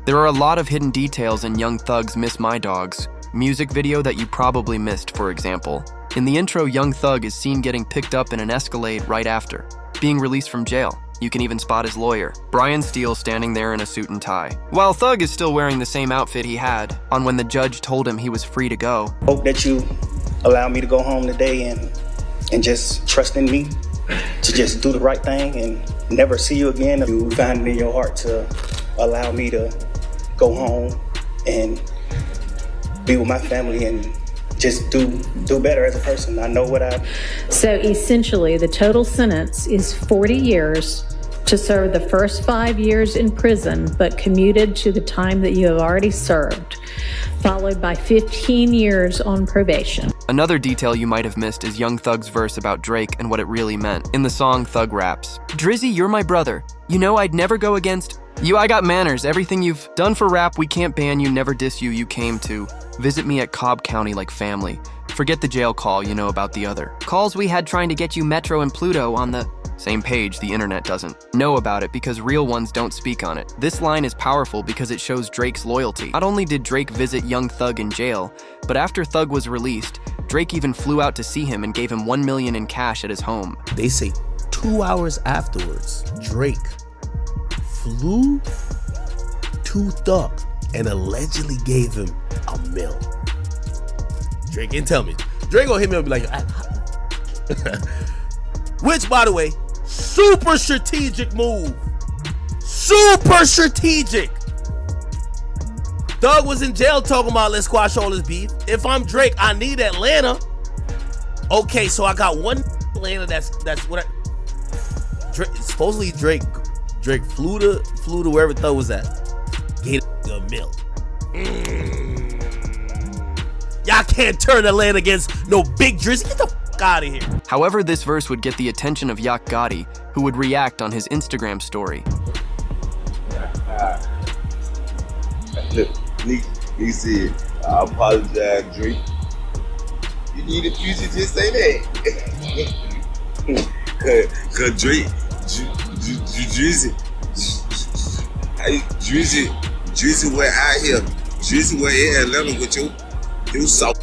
There are a lot of hidden details in Young Thug's Miss My Dawgs music video that you probably missed, for example. In the intro, Young Thug is seen getting picked up in an Escalade right after being released from jail. You can even spot his lawyer, Brian Steele, standing there in a suit and tie, while Thug is still wearing the same outfit he had on when the judge told him he was free to go. Hope that you allow me to go home today and just trust in me to just do the right thing and never see you again. You find it in your heart to allow me to go home and be with my family and just do better as a person. I know what I... So essentially, the total sentence is 40 years to serve the first 5 years in prison, but commuted to the time that you have already served, followed by 15 years on probation. Another detail you might have missed is Young Thug's verse about Drake and what it really meant. In the song, Thug raps, "Drizzy, you're my brother. You know I'd never go against you. I got manners. Everything you've done for rap, we can't ban you. Never diss you. You came to visit me at Cobb County like family. Forget the jail call, you know about the other calls we had trying to get you Metro and Pluto on the same page. The internet doesn't know about it because real ones don't speak on it." This line is powerful because it shows Drake's loyalty. Not only did Drake visit Young Thug in jail, but after Thug was released, Drake even flew out to see him and gave him $1 million in cash at his home. They say 2 hours afterwards, Drake flew to Thug and allegedly gave him $1 million. Drake didn't tell me. Drake gonna hit me up and be like, which, by the way, super strategic move. Super strategic. Thug was in jail talking about let's squash all this beef. If I'm Drake, I need Atlanta. Okay, so I got one Atlanta. That's what supposedly Drake flew to wherever Thug was at. Gave $1 million. Y'all can't turn Atlanta against no big Drizzy. Get the fuck out of here. However, this verse would get the attention of Yak Gotti, who would react on his Instagram story. Look, he said, "I apologize, Drake. You need a future, just say that." Cause Drake, Drizzy went out here. Drizzy went in Atlanta with your salt.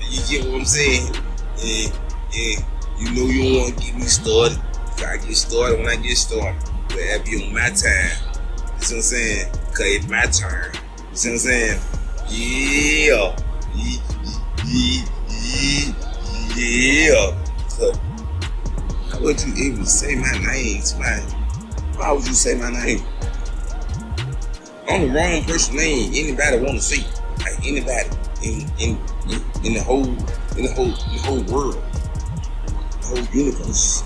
You get what I'm saying? And you know you don't want to get me started. I get started when I get started. But that'll be on my time. You see what I'm saying? Cause it's my turn. You see what I'm saying? Yeah. How would you even say my name? Why would you say my name? I'm the wrong person name anybody want to say. Like anybody in the whole world, the whole universe.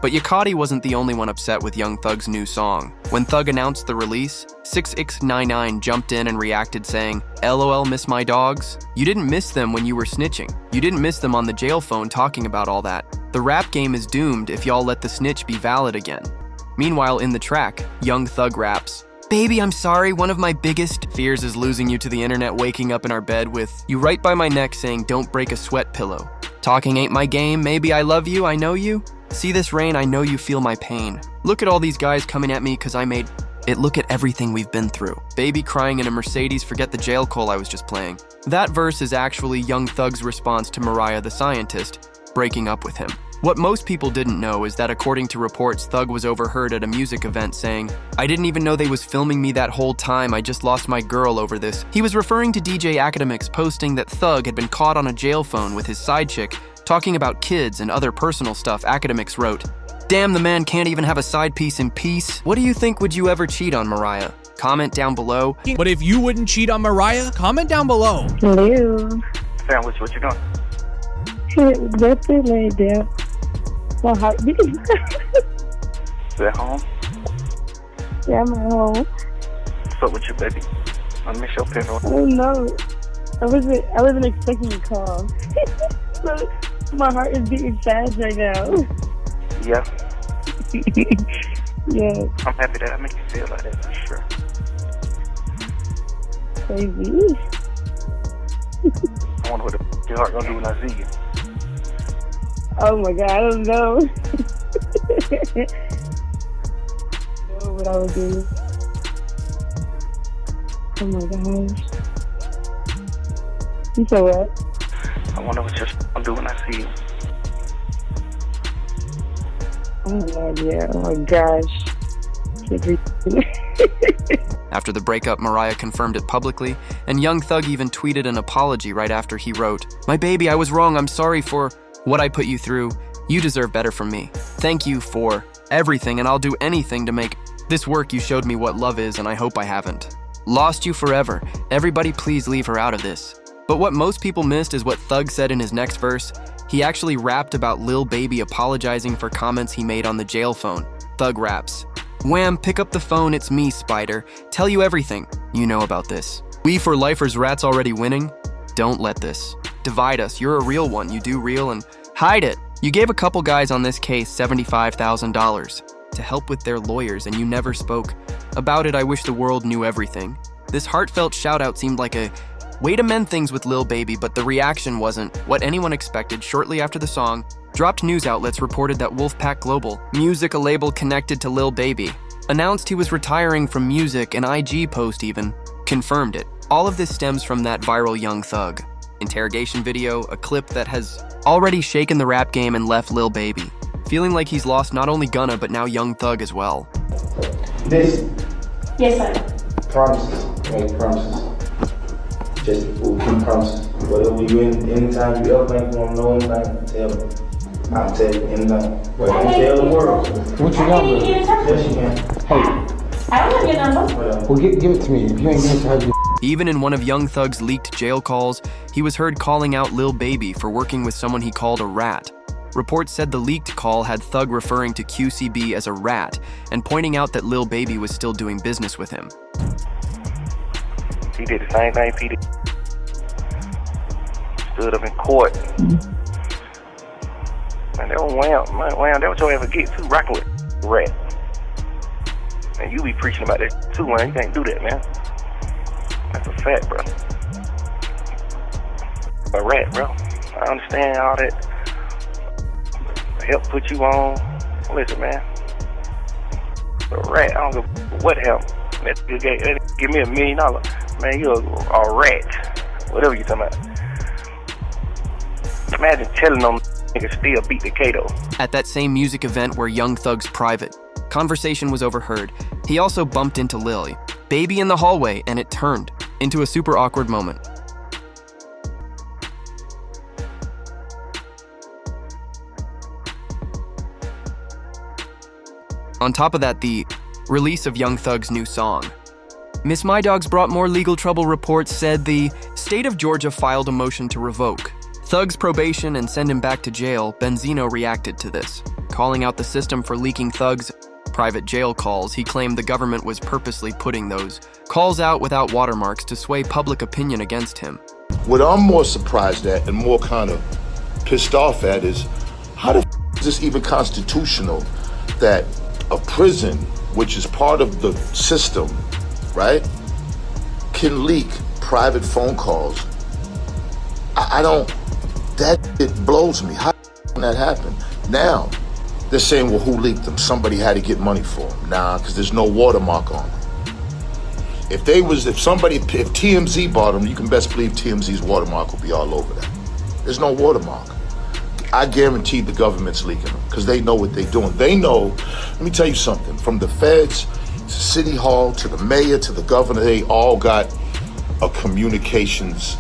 But Yakati wasn't the only one upset with Young Thug's new song. When Thug announced the release, 6X99 jumped in and reacted saying, "LOL, Miss My Dawgs. You didn't miss them when you were snitching. You didn't miss them on the jail phone talking about all that. The rap game is doomed if y'all let the snitch be valid again." Meanwhile, in the track, Young Thug raps, "Baby, I'm sorry, one of my biggest fears is losing you to the internet, waking up in our bed with you right by my neck saying don't break a sweat pillow. Talking ain't my game, maybe I love you, I know you. See this rain, I know you feel my pain. Look at all these guys coming at me cause I made it, look at everything we've been through. Baby crying in a Mercedes, forget the jail call I was just playing." That verse is actually Young Thug's response to Mariah the Scientist breaking up with him. What most people didn't know is that according to reports, Thug was overheard at a music event saying, "I didn't even know they was filming me that whole time, I just lost my girl over this." He was referring to DJ Academics posting that Thug had been caught on a jail phone with his side chick, talking about kids and other personal stuff. Academics wrote, "Damn, the man can't even have a side piece in peace." What do you think? Would you ever cheat on Mariah? Comment down below. But if you wouldn't cheat on Mariah, comment down below. Hello. Sandwich, what you doing? That's it, laid down. My heart beating. You at home? Yeah, I'm at home. What's up with you, baby? I miss your picture. I don't know. I wasn't expecting a call. So my heart is beating fast right now. Yeah. Yeah. I'm happy that I make you feel like that, for sure. Crazy. I wonder what your heart gonna do when I see you. Oh my God, I don't know. I don't know what I would do. Oh my gosh. You said what? I wonder what you're gonna do when I see you. I have no idea. Oh my gosh. Can't breathe. After the breakup, Mariah confirmed it publicly, and Young Thug even tweeted an apology right after he wrote, "My baby, I was wrong. I'm sorry for what I put you through. You deserve better from me. Thank you for everything, and I'll do anything to make this work. You showed me what love is, and I hope I haven't lost you forever. Everybody please leave her out of this." But what most people missed is what Thug said in his next verse. He actually rapped about Lil Baby apologizing for comments he made on the jail phone. Thug raps, "Wham, pick up the phone, it's me, Spider. Tell you everything you know about this. We for lifers rats already winning? Don't let this divide us. You're a real one, you do real and hide it. You gave a couple guys on this case $75,000 to help with their lawyers and you never spoke about it. I wish the world knew everything." This heartfelt shout out seemed like a way to mend things with Lil Baby, but the reaction wasn't what anyone expected. Shortly after the song dropped, news outlets reported that Wolfpack Global, music a label connected to Lil Baby, announced he was retiring from music. An IG post even confirmed it. All of this stems from that viral Young Thug interrogation video, a clip that has already shaken the rap game and left Lil Baby feeling like he's lost not only Gunna, but now Young Thug as well. Listen. Yes, sir. Promises. Make promises. Just keep promises. Whatever you anytime you ever think you want to know anything, tell me. I'll tell you anything. But don't tell the world. What's your number? Yes, you can. Hey. I don't have your number. Well, Give it to me. If you ain't going to have your... Even in one of Young Thug's leaked jail calls, he was heard calling out Lil Baby for working with someone he called a rat. Reports said the leaked call had Thug referring to QCB as a rat and pointing out that Lil Baby was still doing business with him. He did the same thing P did. Stood up in court. Man, that was wham, that was your ever get too, rocking with rat. And you be preaching about that too, man. You can't do that, man. That's a fact, bro. A rat, bro. I understand all that help put you on. Listen, man. A rat, I don't know what help. Give me $1 million. Man, you're a rat. Whatever you talking about. Imagine telling them niggas still beat the Kato. At that same music event where Young Thug's private conversation was overheard, he also bumped into Lil Baby in the hallway, and it turned into a super awkward moment. On top of that, the release of Young Thug's new song. Miss My Dawgs brought more legal trouble. Reports said the state of Georgia filed a motion to revoke Thug's probation and send him back to jail. Benzino reacted to this, calling out the system for leaking Thug's private jail calls. He claimed the government was purposely putting those calls out without watermarks to sway public opinion against him. What I'm more surprised at and more kind of pissed off at is how the is this even constitutional that a prison, which is part of the system, right, can leak private phone calls? I don't, it blows me. How did that happen? Now, they're saying, well, who leaked them? Somebody had to get money for them. Nah, because there's no watermark on them. If TMZ bought them, you can best believe TMZ's watermark will be all over that. There's no watermark. I guarantee the government's leaking them because they know what they're doing. They know, let me tell you something, from the feds to City Hall to the mayor to the governor, they all got a communications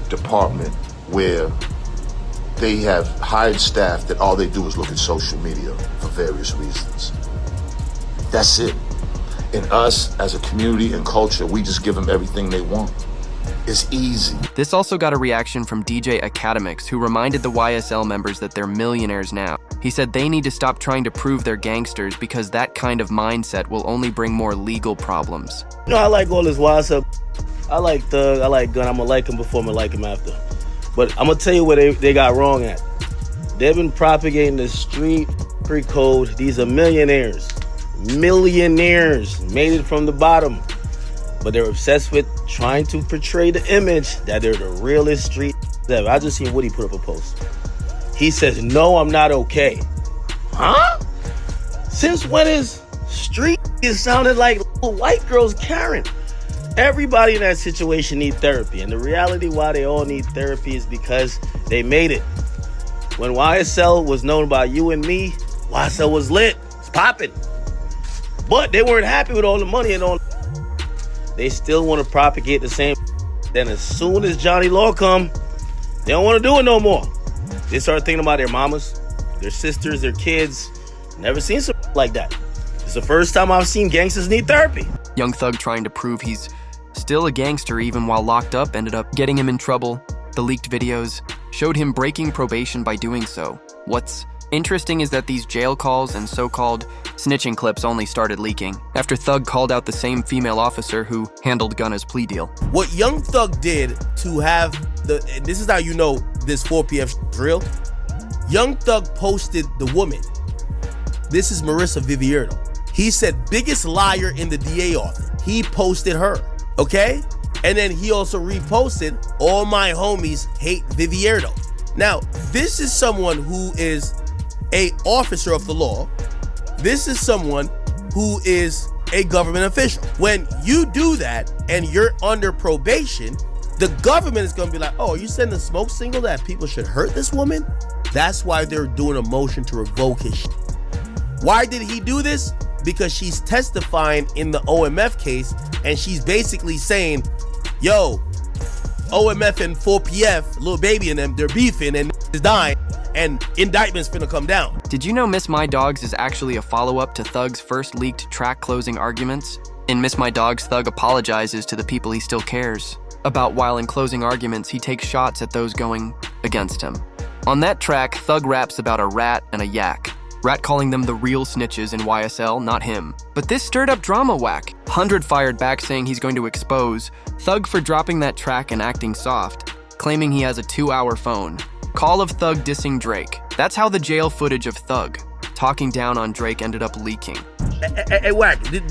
department where they have hired staff that all they do is look at social media for various reasons. That's it. And us as a community and culture, we just give them everything they want. It's easy. This also got a reaction from DJ Academics, who reminded the YSL members that they're millionaires now. He said they need to stop trying to prove they're gangsters because that kind of mindset will only bring more legal problems. You know, I like all this YSL. I like Thug, I like Gun. I'm gonna like him before I'm gonna like him after. But I'm gonna tell you what they got wrong at. They've been propagating the street free code. These are millionaires. Millionaires made it from the bottom. But they're obsessed with trying to portray the image that they're the realest street ever. I just seen Woody put up a post. He says, no, I'm not okay. Huh? Since when is street is sounded like little white girls Karen? Everybody in that situation need therapy, and the reality why they all need therapy is because they made it. When YSL was known by you and me, YSL was lit, it's popping. But they weren't happy with all the money and all. They still want to propagate the same. Then as soon as Johnny Law come, they don't want to do it no more. They start thinking about their mamas, their sisters, their kids. Never seen something like that. It's the first time I've seen gangsters need therapy. Young Thug trying to prove he's still a gangster even while locked up ended up getting him in trouble. The leaked videos showed him breaking probation by doing so. What's interesting is that these jail calls and so-called snitching clips only started leaking after Thug called out the same female officer who handled Gunna's plea deal. What Young Thug did to have and this is how you know this 4 p.m. drill. Young Thug posted the woman. This is Marissa Vivierdo. He said biggest liar in the DA office. He posted her, okay? And then he also reposted, all my homies hate Vivierdo. Now, this is someone who is a officer of the law. This is someone who is a government official. When you do that and you're under probation, the government is gonna be like, oh, are you sending a smoke signal that people should hurt this woman? That's why they're doing a motion to revoke his shit. Why did he do this? Because she's testifying in the OMF case, and she's basically saying, yo, OMF and 4PF, little baby and them, they're beefing and is dying, and indictment's finna come down. Did you know Miss My Dawgs is actually a follow-up to Thug's first leaked track closing arguments? In Miss My Dawgs, Thug apologizes to the people he still cares about while in closing arguments he takes shots at those going against him. On that track, Thug raps about a rat and a yak. Rat calling them the real snitches in YSL, not him. But this stirred up drama whack. 100 fired back saying he's going to expose Thug for dropping that track and acting soft, claiming he has a 2-hour phone. Call of Thug dissing Drake. That's how the jail footage of Thug talking down on Drake ended up leaking. Hey, Wack, do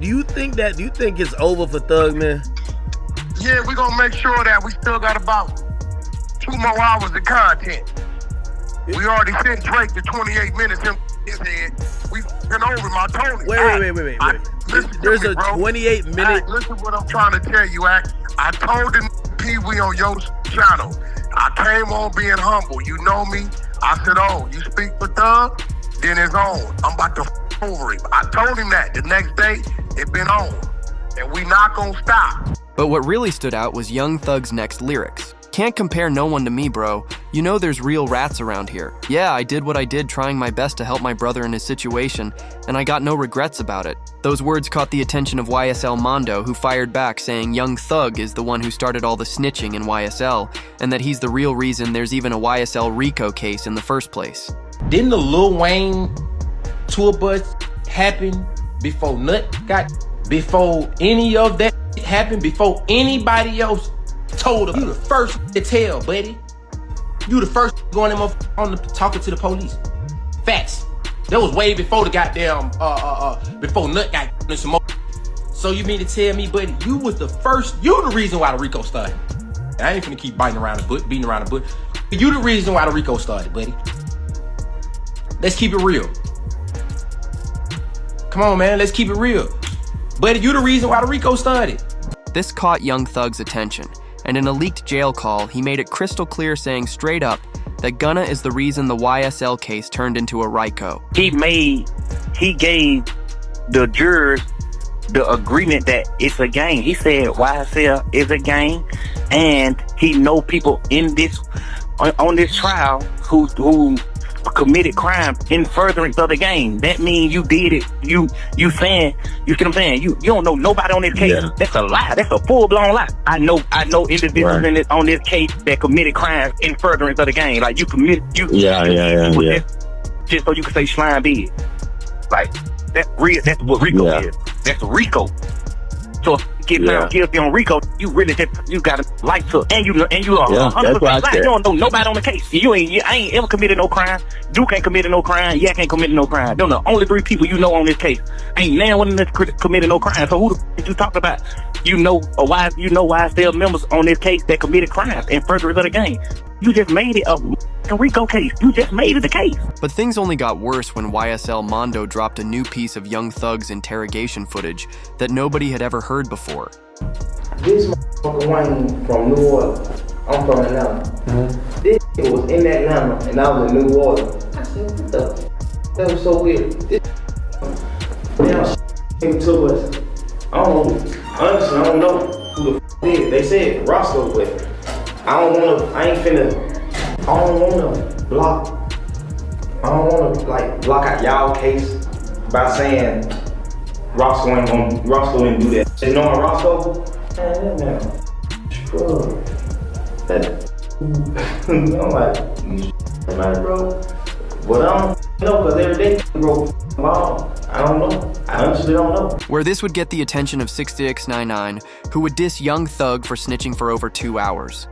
you think it's over for Thug, man? Yeah, we're gonna make sure that we still got about 2 more hours of content. We already sent Drake to 28 minutes in his head. We been over my Tony. Wait. There's a 28-minute. Listen what I'm trying to tell you, Act. I told him Pee-wee on your channel. I came on being humble. You know me. I said, oh, you speak for Thug? Then it's on. I'm about to over him. I told him that. The next day, it been on. And we not gonna stop. But what really stood out was Young Thug's next lyrics. Can't compare no one to me, bro. You know there's real rats around here. Yeah, I did what I did trying my best to help my brother in his situation, and I got no regrets about it. Those words caught the attention of YSL Mondo, who fired back saying Young Thug is the one who started all the snitching in YSL, and that he's the real reason there's even a YSL RICO case in the first place. Didn't the Lil Wayne tour bus happen before before any of that happened, before anybody else told him? You the first to tell, buddy. You the first going on the talking to the police. Facts. That was way before the goddamn before Nut got in some more. So you mean to tell me, buddy, you was the first? You the reason why the RICO started. And I ain't finna keep beating around the bush. You the reason why the RICO started, buddy. Let's keep it real. Come on, man. Let's keep it real. Buddy, you the reason why the RICO started. This caught Young Thug's attention, and in a leaked jail call, he made it crystal clear saying straight up that Gunna is the reason the YSL case turned into a RICO. He gave the jurors the agreement that it's a gang. He said YSL is a gang, and he know people in this on this trial who committed crime in furtherance of the game. That means you did it. You saying, you see what I'm saying? You don't know nobody on this case. Yeah. That's a lie. That's a full-blown lie. I know individuals right. on this case that committed crimes in furtherance of the game. Like just so you can say slime big. Like that's what RICO is. That's RICO. So if you get found guilty on RICO, you really you got a life to, and you are 100% lying. You don't know nobody on the case. I ain't ever committed no crime. Duke ain't committed no crime. Yak ain't committed no crime. Them the only 3 people you know on this case. Ain't now one of them committed no crime. So who the f*** you talking about? You know YSL members on this case that committed crimes in furtherance of the game. You just made it a RICO case. You just made it a case. But things only got worse when YSL Mondo dropped a new piece of Young Thug's interrogation footage that nobody had ever heard before. This motherfucker Wayne from New Orleans. I'm from Atlanta. This nigga was in Atlanta and I was in New Orleans. I said, what the f? That was so weird. This now came to us. Honestly, I don't know who the f did. They said Roscoe, but I don't wanna block. I don't wanna block out y'all case by saying Roscoe didn't do that. They knowing Roscoe? Man, that man, scrub. I'm like, you man, bro. But I don't know, because every day, bro, I don't know. I honestly don't know. Where this would get the attention of 6X99, who would diss Young Thug for snitching for over 2 hours.